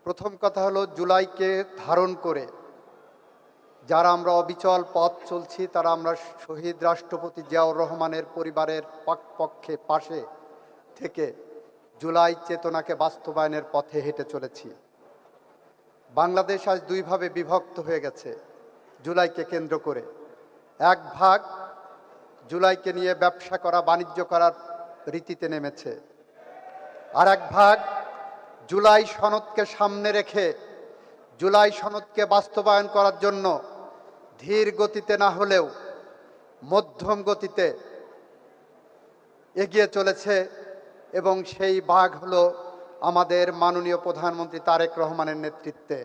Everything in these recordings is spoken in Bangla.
প্রথম কথা হলো, জুলাইকে ধারণ করে যারা আমরা অবিচল পথ চলছি, তারা আমরা শহীদ রাষ্ট্রপতি জিয়াউর রহমানের পরিবারের পক্ষে পাশে থেকে জুলাই চেতনাকে বাস্তবায়নের পথে হেঁটে চলেছি। বাংলাদেশ আজ দুই ভাবে বিভক্ত হয়ে গেছে জুলাইকে কেন্দ্র করে। এক ভাগ জুলাইকে নিয়ে ব্যবসা করা, বাণিজ্য করার রীতিতে নেমেছে, আর এক ভাগ জুলাই সনদকে সামনে রেখে জুলাই সনদকে বাস্তবায়ন করার জন্য ধীর গতিতে না হলেও মধ্যম গতিতে এগিয়ে চলেছে। এবং সেই ভাগ হলো আমাদের মাননীয় প্রধানমন্ত্রী তারেক রহমানের নেতৃত্বে।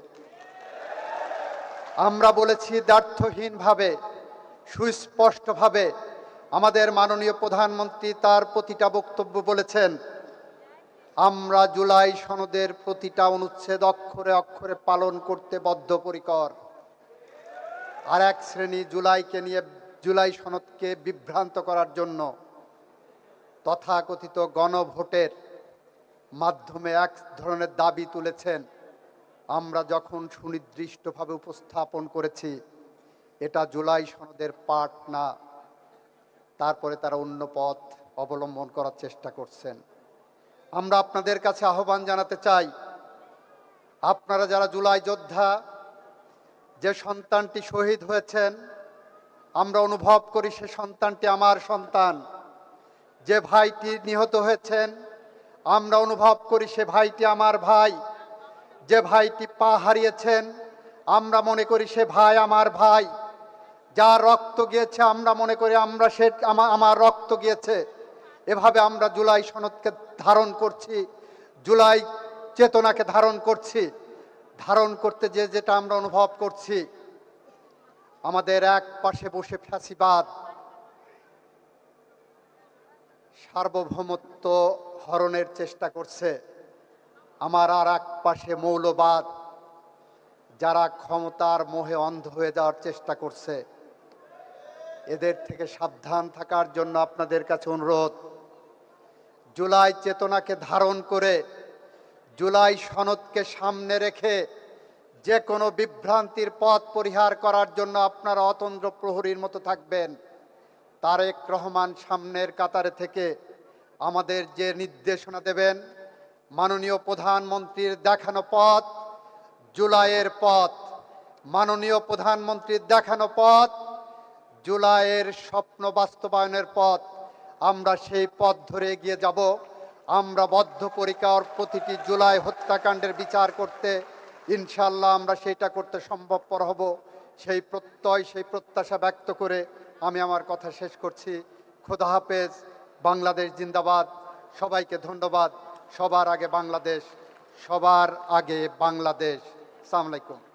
আমরা বলেছি দ্ব্যর্থহীনভাবে, সুস্পষ্টভাবে, আমাদের মাননীয় প্রধানমন্ত্রী তার প্রতিটা বক্তব্য বলেছেন, আমরা জুলাই সনদের প্রতিটা অনুচ্ছেদ অক্ষরে অক্ষরে পালন করতে বদ্ধপরিকর। আর এক শ্রেণী জুলাইকে নিয়ে, জুলাই সনদকে বিভ্রান্ত করার জন্য তথাকথিত গণভোটের মাধ্যমে এক ধরনের দাবি তুলেছেন। আমরা যখন সুনির্দিষ্টভাবে উপস্থাপন করেছি এটা জুলাই সনদের পার্ট না, তারপরে তারা অন্য পথ অবলম্বন করার চেষ্টা করছেন। আমরা আপনাদের কাছে আহ্বান জানাতে চাই, আপনারা যারা জুলাই যোদ্ধা, যে সন্তানটি শহীদ হয়েছেন, আমরা অনুভব করি সে সন্তানটি আমার সন্তান। যে ভাইটি নিহত হয়েছেন, আমরা অনুভব করি সে ভাইটি আমার ভাই। যে ভাইটি পা হারিয়েছেন, আমরা মনে করি সে ভাই আমার ভাই। যার রক্ত গিয়েছে, আমরা মনে করি আমার রক্ত গিয়েছে। এভাবে আমরা জুলাই সনদকে ধারণ করছি, জুলাই চেতনাকে ধারণ করছি। ধারণ করতে যেটা আমরা অনুভব করছি, আমাদের এক পাশে বসে ফ্যাসিবাদ সার্বভৌমত্ব হরণের চেষ্টা করছে, আমার আর এক পাশে মৌলবাদ যারা ক্ষমতার মোহে অন্ধ হয়ে যাওয়ার চেষ্টা করছে। এদের থেকে সাবধান থাকার জন্য আপনাদের কাছে অনুরোধ, জুলাই চেতনাকে ধারণ করে জুলাই সনদকে সামনে রেখে যে কোনো বিভ্রান্তির পথ পরিহার করার জন্য আপনারা অতন্দ্র প্রহরীর মতো থাকবেন। তারেক রহমান সামনের কাতারে থেকে আমাদের যে নির্দেশনা দেবেন, মাননীয় প্রধানমন্ত্রীর দেখানো পথ জুলাইয়ের পথ, মাননীয় প্রধানমন্ত্রীর দেখানো পথ জুলাইয়ের স্বপ্ন বাস্তবায়নের পথ। আমরা সেই পথ ধরে এগিয়ে যাব। আমরা বদ্ধপরিকর প্রতিটি জুলাই হত্যাকাণ্ডের বিচার করতে, ইনশাল্লাহ আমরা সেইটা করতে সম্ভবপর হব। সেই প্রত্যয়, সেই প্রত্যাশা ব্যক্ত করে আমি আমার কথা শেষ করছি। খোদা হাফেজ। বাংলাদেশ জিন্দাবাদ। সবাইকে ধন্যবাদ। সবার আগে বাংলাদেশ, সবার আগে বাংলাদেশ। আসসালামু আলাইকুম।